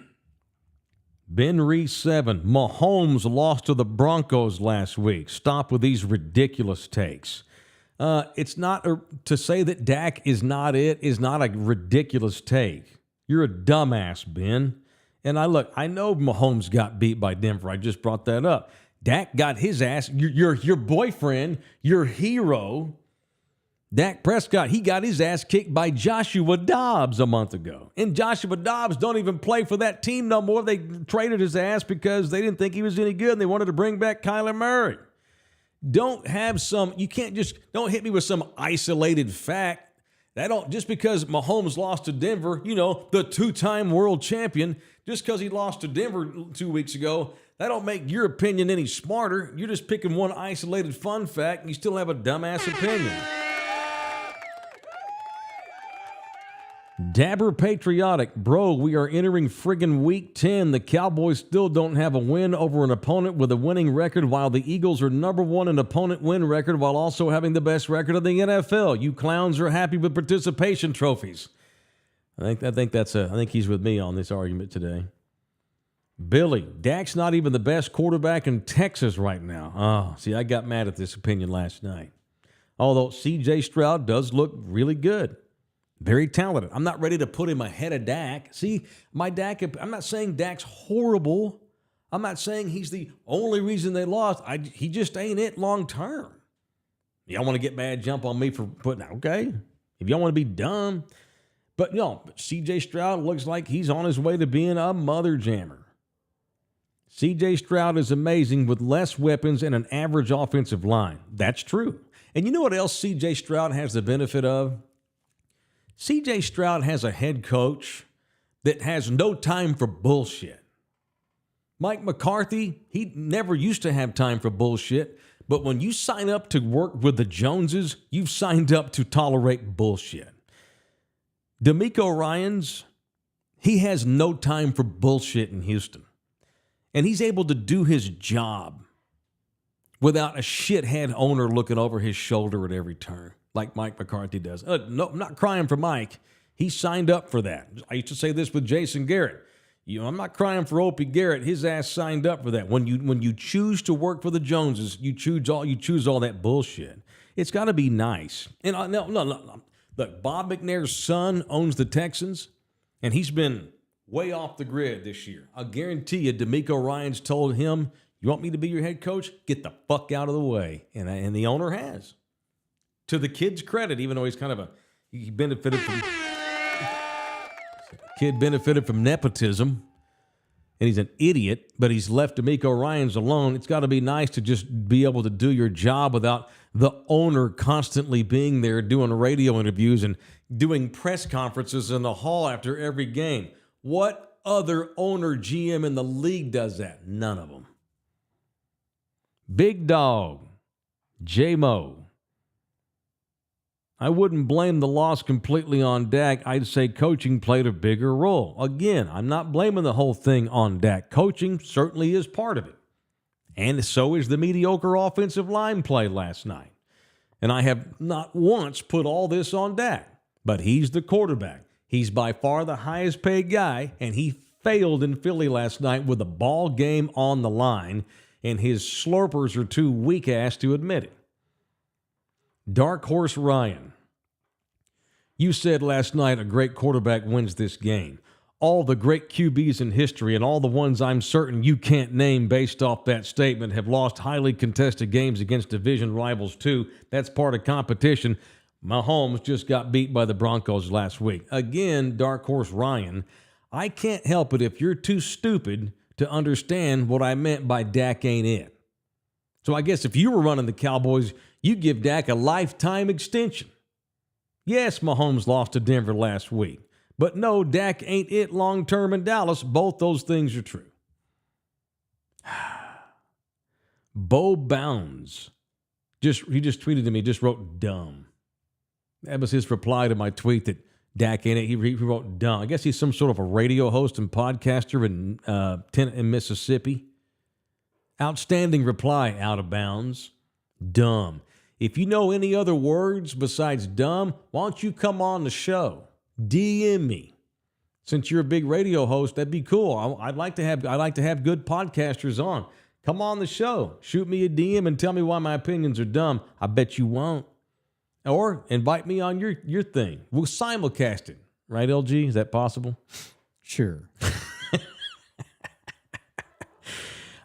B: Ben Reese 7. Mahomes lost to the Broncos last week. Stop with these ridiculous takes. It's not to say that Dak is not a ridiculous take. You're a dumbass, Ben. And I know Mahomes got beat by Denver. I just brought that up. Dak got his ass. Your boyfriend, your hero, Dak Prescott, he got his ass kicked by Joshua Dobbs a month ago. And Joshua Dobbs don't even play for that team no more. They traded his ass because they didn't think he was any good and they wanted to bring back Kyler Murray. Don't hit me with some isolated fact. Just because Mahomes lost to Denver, the 2-time world champion, just because he lost to Denver 2 weeks ago, that don't make your opinion any smarter. You're just picking one isolated fun fact and you still have a dumbass opinion. Dabber Patriotic. Bro, we are entering friggin' week 10. The Cowboys still don't have a win over an opponent with a winning record, while the Eagles are number 1 in opponent win record while also having the best record of the NFL. You clowns are happy with participation trophies. I think he's with me on this argument today. Billy, Dak's not even the best quarterback in Texas right now. Oh, see, I got mad at this opinion last night. Although C.J. Stroud does look really good. Very talented. I'm not ready to put him ahead of Dak. See, I'm not saying Dak's horrible. I'm not saying he's the only reason they lost. He just ain't it long term. Y'all want to get mad, jump on me for putting out, okay? If y'all want to be dumb. But C.J. Stroud looks like he's on his way to being a mother jammer. C.J. Stroud is amazing with less weapons and an average offensive line. That's true. And you know what else C.J. Stroud has the benefit of? C.J. Stroud has a head coach that has no time for bullshit. Mike McCarthy, he never used to have time for bullshit, but when you sign up to work with the Joneses, you've signed up to tolerate bullshit. DeMeco Ryans, he has no time for bullshit in Houston, and he's able to do his job without a shithead owner looking over his shoulder at every turn, like Mike McCarthy does. No, I'm not crying for Mike. He signed up for that. I used to say this with Jason Garrett. I'm not crying for Opie Garrett. His ass signed up for that. When you choose to work for the Joneses, you choose all that bullshit. It's got to be nice. And no. Look, Bob McNair's son owns the Texans, and he's been way off the grid this year. I'll guarantee you, DeMeco Ryans told him, "You want me to be your head coach? Get the fuck out of the way." And the owner has. To the kid's credit, even though he's kind of he benefited from nepotism, and he's an idiot, but he's left DeMeco Ryans alone. It's got to be nice to just be able to do your job without the owner constantly being there doing radio interviews and doing press conferences in the hall after every game. What other owner, GM in the league does that? None of them. Big Dog, J-Mo. I wouldn't blame the loss completely on Dak. I'd say coaching played a bigger role. Again, I'm not blaming the whole thing on Dak. Coaching certainly is part of it. And so is the mediocre offensive line play last night. And I have not once put all this on Dak. But he's the quarterback. He's by far the highest paid guy, and he failed in Philly last night with a ball game on the line, and his slurpers are too weak-ass to admit it. Dark Horse Ryan, you said last night a great quarterback wins this game. all the great QBs in history and all the ones I'm certain you can't name based off that statement have lost highly contested games against division rivals too. That's part of competition. Mahomes just got beat by the Broncos last week. Again, Dark Horse Ryan, I can't help it if you're too stupid to understand what I meant by Dak ain't it. So I guess if you were running the Cowboys, you'd give Dak a lifetime extension. Yes, Mahomes lost to Denver last week. But no, Dak ain't it long-term in Dallas. Both those things are true. Bo Bounds. He just tweeted to me, just wrote dumb. That was his reply to my tweet that Dak ain't it. He wrote dumb. I guess he's some sort of a radio host and podcaster in Mississippi. Outstanding reply, out of bounds. Dumb. If you know any other words besides dumb, why don't you come on the show? DM me. Since you're a big radio host, that'd be cool. I'd like to have good podcasters on. Come on the show. Shoot me a DM and tell me why my opinions are dumb. I bet you won't. Or invite me on your thing. We'll simulcast it. Right, LG? Is that possible?
D: Sure.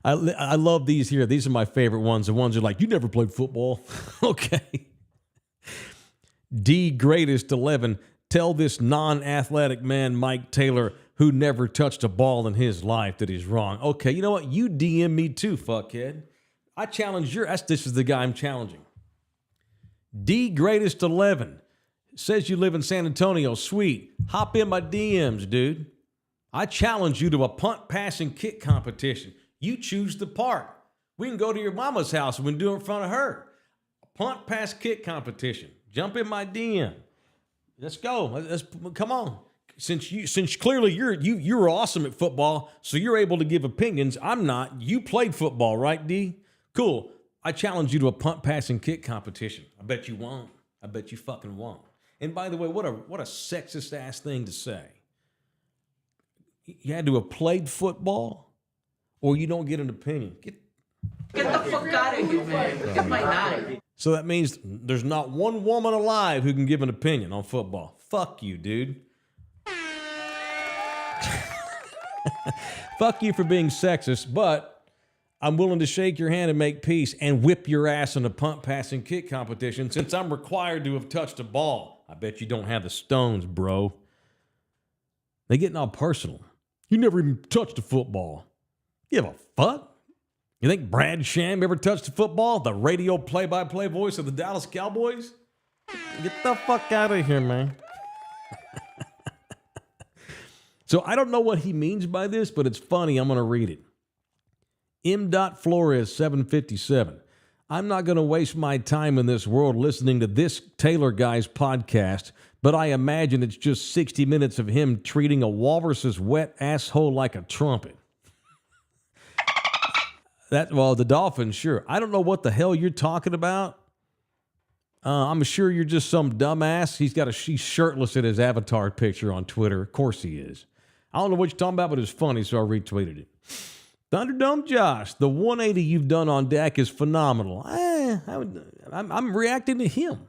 B: I love these here. These are my favorite ones. The ones that are like, you never played football. Okay. D Greatest 11. Tell this non-athletic man, Mike Taylor, who never touched a ball in his life, that he's wrong. Okay, you know what? You DM me too, fuckhead. I challenge this is the guy I'm challenging. D Greatest 11 says you live in San Antonio. Sweet. Hop in my DMs, dude. I challenge you to a punt, pass, and kick competition. You choose the part. We can go to your mama's house and we can do it in front of her. A punt, pass, kick competition. Jump in my DM. Let's go. Come on. Since clearly you're awesome at football, so you're able to give opinions. I'm not. You played football, right, D? Cool. I challenge you to a punt, pass, and kick competition. I bet you won't. I bet you fucking won't. And by the way, what a sexist ass thing to say. You had to have played football, or you don't get an opinion. Get
G: the fuck out of here, man. Get my knife.
B: So that means there's not one woman alive who can give an opinion on football. Fuck you, dude. Fuck you for being sexist, but I'm willing to shake your hand and make peace and whip your ass in a punt, pass, and kick competition since I'm required to have touched a ball. I bet you don't have the stones, bro. They getting all personal. You never even touched a football. You give a fuck? You think Brad Sham ever touched a football? The radio play-by-play voice of the Dallas Cowboys? Get the fuck out of here, man. So I don't know what he means by this, but it's funny. I'm going to read it. M. Flores, 757. I'm not going to waste my time in this world listening to this Taylor guy's podcast, but I imagine it's just 60 minutes of him treating a walrus's wet asshole like a trumpet. The Dolphins, sure. I don't know what the hell you're talking about. I'm sure you're just some dumbass. He's shirtless in his avatar picture on Twitter. Of course he is. I don't know what you're talking about, but it's funny, so I retweeted it. Thunderdome Josh, the 180 you've done on Dak is phenomenal. I'm reacting to him.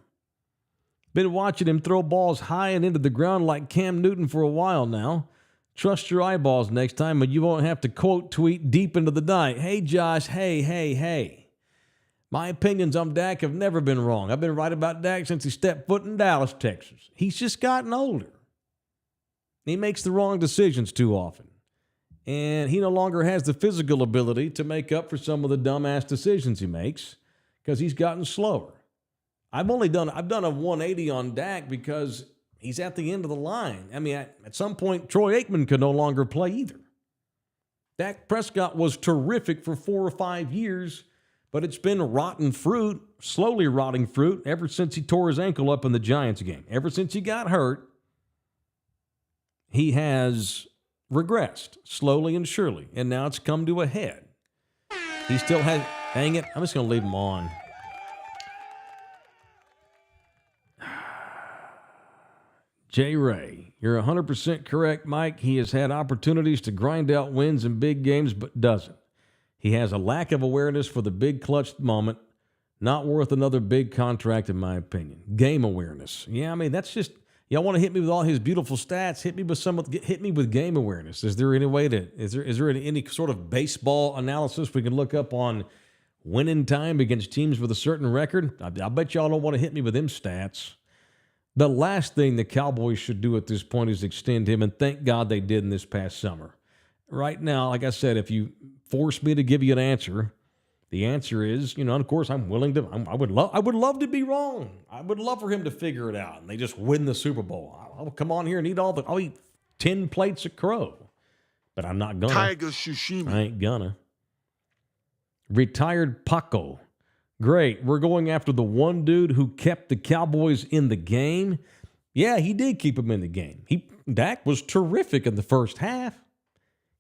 B: Been watching him throw balls high and into the ground like Cam Newton for a while now. Trust your eyeballs next time, and you won't have to quote tweet deep into the night. Hey, Josh, hey. My opinions on Dak have never been wrong. I've been right about Dak since he stepped foot in Dallas, Texas. He's just gotten older. He makes the wrong decisions too often. And he no longer has the physical ability to make up for some of the dumbass decisions he makes because he's gotten slower. I've done a 180 on Dak because he's at the end of the line. I mean, at some point, Troy Aikman could no longer play either. Dak Prescott was terrific for 4 or 5 years, but it's been rotten fruit, slowly rotting fruit, ever since he tore his ankle up in the Giants game. Ever since he got hurt, he has regressed slowly and surely, and now it's come to a head. He still has, hang it, I'm just going to leave him on. J. Ray, you're 100% correct, Mike. He has had opportunities to grind out wins in big games, but doesn't. He has a lack of awareness for the big clutch moment. Not worth another big contract, in my opinion. Game awareness. Yeah, I mean, that's just, Y'all want to hit me with all his beautiful stats? Hit me with game awareness. Is there any way to? Is there any sort of baseball analysis we can look up on winning time against teams with a certain record? I bet y'all don't want to hit me with them stats. The last thing the Cowboys should do at this point is extend him, and thank God they did in this past summer. Right now, like I said, if you force me to give you an answer, the answer is, of course, I'm willing to. I would love to be wrong. I would love for him to figure it out, and they just win the Super Bowl. I'll come on here and I'll eat 10 plates of crow, but I'm not gonna.
H: Tiger Shushimi.
B: I ain't gonna. Retired Paco. Great. We're going after the one dude who kept the Cowboys in the game. Yeah, he did keep them in the game. Dak was terrific in the first half.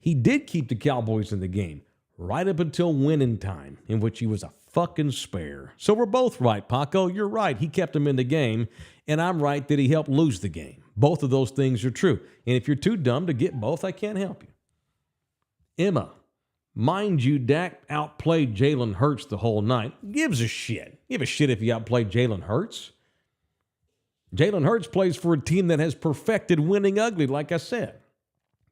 B: He did keep the Cowboys in the game right up until winning time, in which he was a fucking spare. So we're both right, Paco. You're right. He kept them in the game, and I'm right that he helped lose the game. Both of those things are true. And if you're too dumb to get both, I can't help you. Emma. Mind you, Dak outplayed Jalen Hurts the whole night. Gives a shit. Give a shit if he outplayed Jalen Hurts. Jalen Hurts plays for a team that has perfected winning ugly, like I said.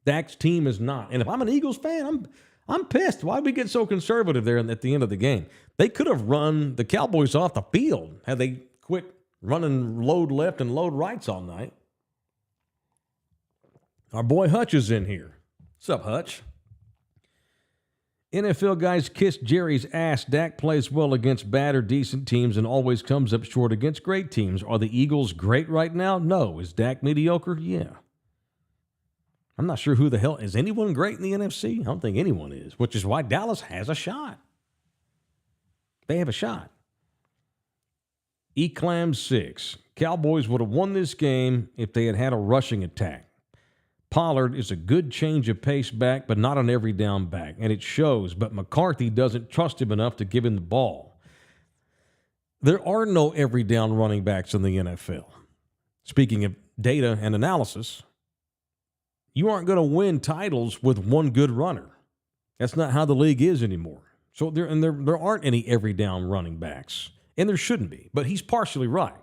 B: Dak's team is not. And if I'm an Eagles fan, I'm pissed. Why we get so conservative there at the end of the game? They could have run the Cowboys off the field had they quit running load left and load rights all night. Our boy Hutch is in here. What's up, Hutch? NFL guys kiss Jerry's ass. Dak plays well against bad or decent teams and always comes up short against great teams. Are the Eagles great right now? No. Is Dak mediocre? Yeah. I'm not sure who the hell. Is anyone great in the NFC? I don't think anyone is, which is why Dallas has a shot. They have a shot. Eclam 6. Cowboys would have won this game if they had had a rushing attack. Pollard is a good change of pace back, but not an every down back, and it shows. But McCarthy doesn't trust him enough to give him the ball. There are no every down running backs in the NFL. Speaking of data and analysis, you aren't going to win titles with one good runner. That's not how the league is anymore. So there aren't any every down running backs, and there shouldn't be. But he's partially right.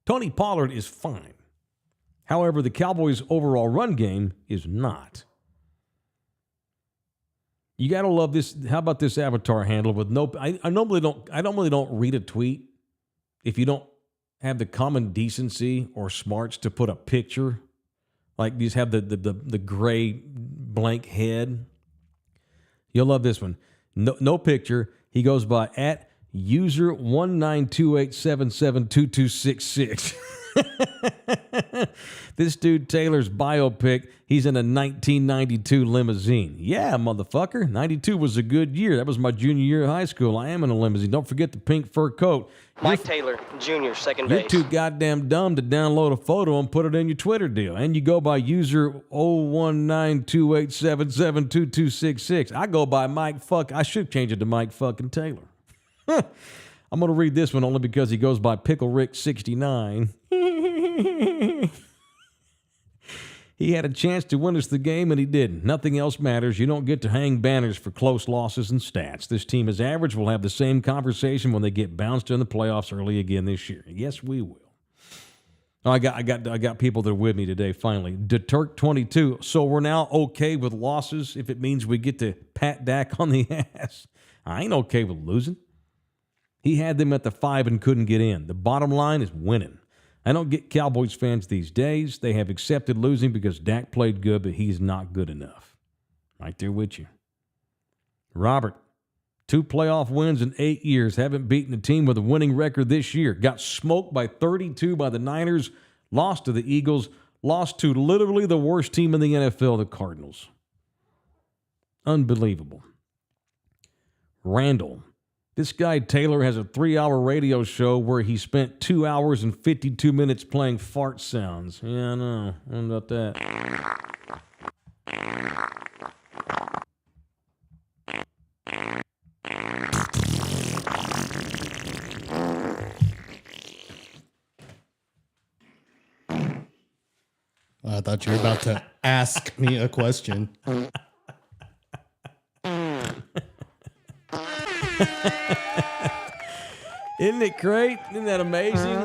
B: Tony Pollard is fine. However, the Cowboys' overall run game is not. You got to love this. How about this avatar handle with no? I normally don't read a tweet if you don't have the common decency or smarts to put a picture. Like these have the gray blank head. You'll love this one. No picture. He goes by at user 1928772266. This dude Taylor's biopic, he's in a 1992 limousine. Yeah, motherfucker. 92 was a good year. That was my junior year of high school. I am in a limousine. Don't forget the pink fur coat.
F: Mike Taylor, Jr., second
B: You're
F: base.
B: too goddamn dumb to download a photo and put it in your Twitter deal. And you go by user 01928772266. I go by Mike fuck. I should change it to Mike fucking Taylor. I'm going to read this one only because he goes by Pickle Rick 69. He had a chance to win us the game, and he didn't. Nothing else matters. You don't get to hang banners for close losses and stats. This team is average. We'll have the same conversation when they get bounced in the playoffs early again this year. Yes, we will. Oh, I got people that are with me today, finally. DeTurk 22. So we're now okay with losses if it means we get to pat Dak on the ass. I ain't okay with losing. He had them at the 5 and couldn't get in. The bottom line is winning. I don't get Cowboys fans these days. They have accepted losing because Dak played good, but he's not good enough. Right there with you. Robert, 2 playoff wins in 8 years. Haven't beaten a team with a winning record this year. Got smoked by 32 by the Niners. Lost to the Eagles. Lost to literally the worst team in the NFL, the Cardinals. Unbelievable. Randall. This guy, Taylor, has a 3-hour radio show where he spent 2 hours and 52 minutes playing fart sounds. Yeah, I know. I don't know about that.
D: I thought you were about to ask me a question.
B: Isn't it great? Isn't that amazing?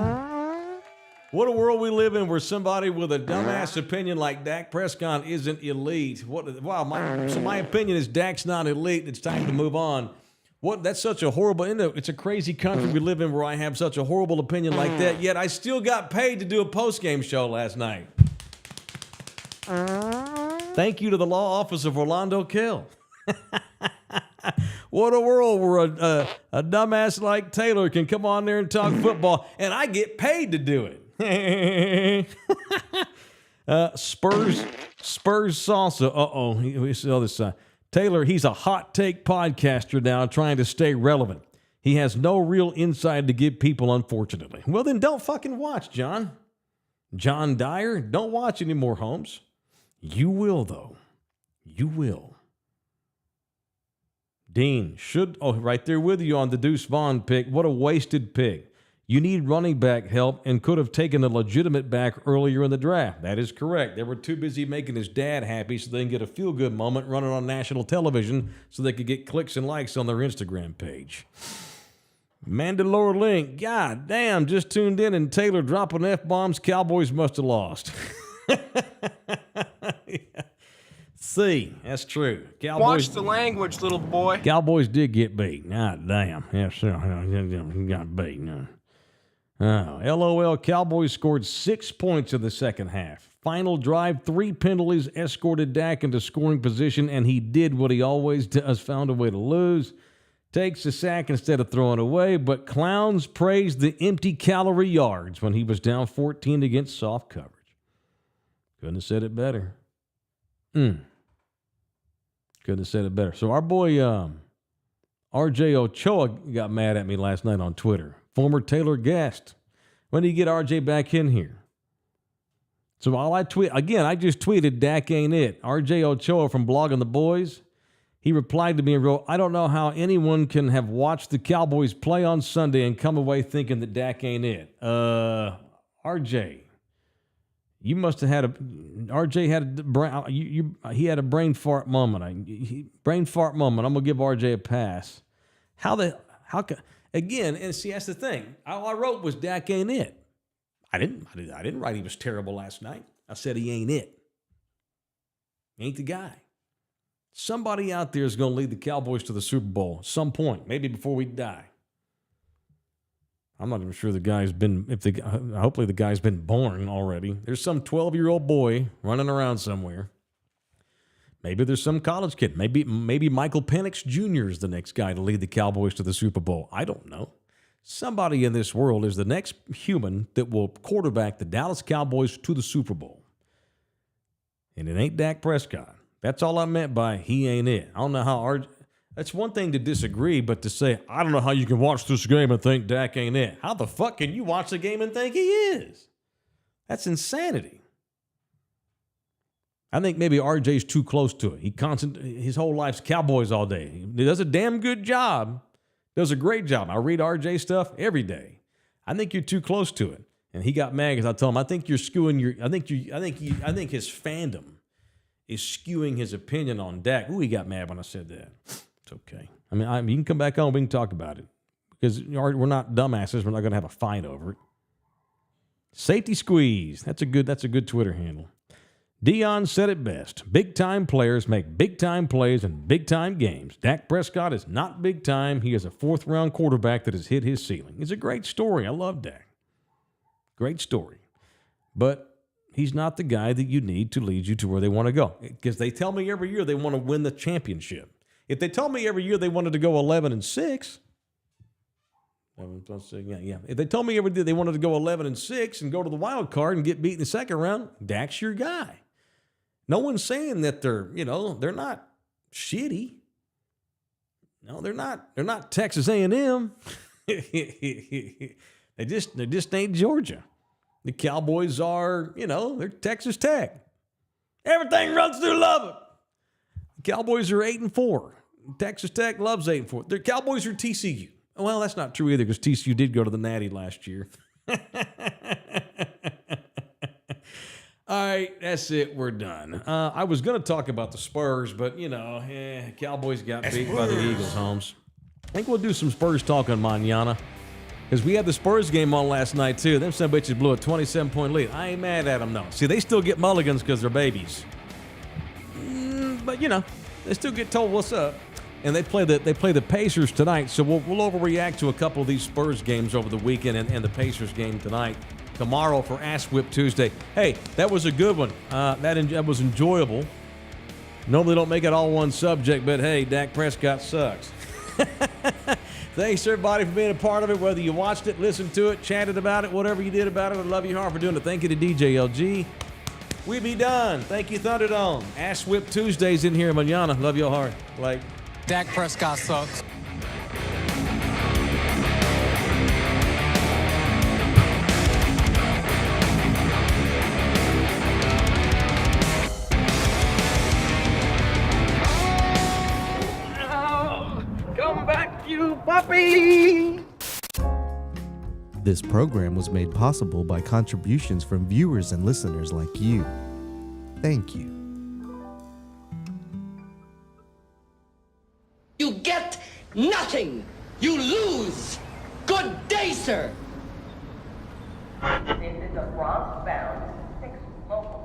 B: What a world we live in where somebody with a dumbass opinion like Dak Prescott isn't elite. So my opinion is Dak's not elite. It's time to move on. That's such a horrible, it's a crazy country we live in where I have such a horrible opinion like that, yet I still got paid to do a post-game show last night. Thank you to the law office of Orlando Kell. What a world where a dumbass like Taylor can come on there and talk football, and I get paid to do it. Spurs salsa. We see this side. Taylor, he's a hot take podcaster now trying to stay relevant. He has no real insight to give people, unfortunately. Well, then don't fucking watch, John. John Dyer, don't watch anymore, Holmes. You will, though. You will. Dean, right there with you on the Deuce Vaughn pick. What a wasted pick. You need running back help and could have taken a legitimate back earlier in the draft. That is correct. They were too busy making his dad happy so they can get a feel-good moment running on national television so they could get clicks and likes on their Instagram page. Mandalore Link, god damn, just tuned in and Taylor dropping F-bombs. Cowboys must have lost. See, that's true. Cowboys,
F: Watch the language, little boy.
B: Cowboys did get beat. God damn. Yes, sir. Got beat. No. Oh, LOL, Cowboys scored 6 points in the second half. Final drive, 3 penalties escorted Dak into scoring position, and he did what he always does, found a way to lose. Takes a sack instead of throwing away, but clowns praised the empty calorie yards when he was down 14 against soft coverage. Couldn't have said it better. Couldn't have said it better. So our boy RJ Ochoa got mad at me last night on Twitter. Former Taylor guest. When do you get RJ back in here? So while I just tweeted Dak ain't it. RJ Ochoa from Blogging the Boys, he replied to me and wrote, I don't know how anyone can have watched the Cowboys play on Sunday and come away thinking that Dak ain't it. RJ, you must have had he had a brain fart moment. Brain fart moment. I'm gonna give RJ a pass. How can again? And see, that's the thing. All I wrote was Dak ain't it. I didn't write he was terrible last night. I said he ain't it. He ain't the guy. Somebody out there is going to lead the Cowboys to the Super Bowl at some point, maybe before we die. I'm not even sure the guy's been, hopefully the guy's been born already. There's some 12-year-old boy running around somewhere. Maybe there's some college kid. Maybe Michael Penix Jr. is the next guy to lead the Cowboys to the Super Bowl. I don't know. Somebody in this world is the next human that will quarterback the Dallas Cowboys to the Super Bowl. And it ain't Dak Prescott. That's all I meant by he ain't it. I don't know how that's one thing to disagree, but to say, I don't know how you can watch this game and think Dak ain't it. How the fuck can you watch the game and think he is? That's insanity. I think maybe RJ's too close to it. His whole life's Cowboys all day. He does a damn good job. Does a great job. I read RJ stuff every day. I think you're too close to it. And he got mad because I told him, I think you're skewing I think his fandom is skewing his opinion on Dak. Ooh, he got mad when I said that. It's okay. I mean, you can come back on. We can talk about it because we're not dumbasses. We're not going to have a fight over it. Safety squeeze. That's a good Twitter handle. Dion said it best. Big-time players make big-time plays in big-time games. Dak Prescott is not big-time. He is a fourth-round quarterback that has hit his ceiling. It's a great story. I love Dak. Great story. But he's not the guy that you need to lead you to where they want to go. Because they tell me every year they want to win the championship. If they told me every year they wanted to go 11-6, if they told me every year they wanted to go 11-6 and go to the wild card and get beat in the second round, Dak's your guy. No one's saying that they're not shitty. No, they're not. They're not Texas A&M. They just ain't Georgia. The Cowboys are, they're Texas Tech. Everything runs through Lubbock. The Cowboys are 8-4. Texas Tech loves 8-4. The Cowboys are TCU. Well, that's not true either because TCU did go to the Natty last year. All right, that's it. We're done. I was going to talk about the Spurs, but, Cowboys got beat by the Eagles, Holmes. I think we'll do some Spurs talking mañana. Because we had the Spurs game on last night, too. Them some bitches blew a 27-point lead. I ain't mad at them, though. See, they still get mulligans because they're babies. But, you know, they still get told what's up. And they play the Pacers tonight, so we'll overreact to a couple of these Spurs games over the weekend and the Pacers game tonight. Tomorrow for Ass Whip Tuesday. Hey, that was a good one. That was enjoyable. Normally don't make it all one subject, but hey, Dak Prescott sucks. Thanks, everybody, for being a part of it, whether you watched it, listened to it, chatted about it, whatever you did about it. I love you hard for doing it. Thank you to DJ LG. We be done. Thank you, Thunderdome. Ass Whip Tuesdays in here, manana. Love you hard. Like
F: Dak Prescott sucks.
G: Come back, you puppy!
H: This program was made possible by contributions from viewers and listeners like you. Thank you.
I: You get nothing. You lose. Good day, sir.
G: This is a Bronx-bound 6 local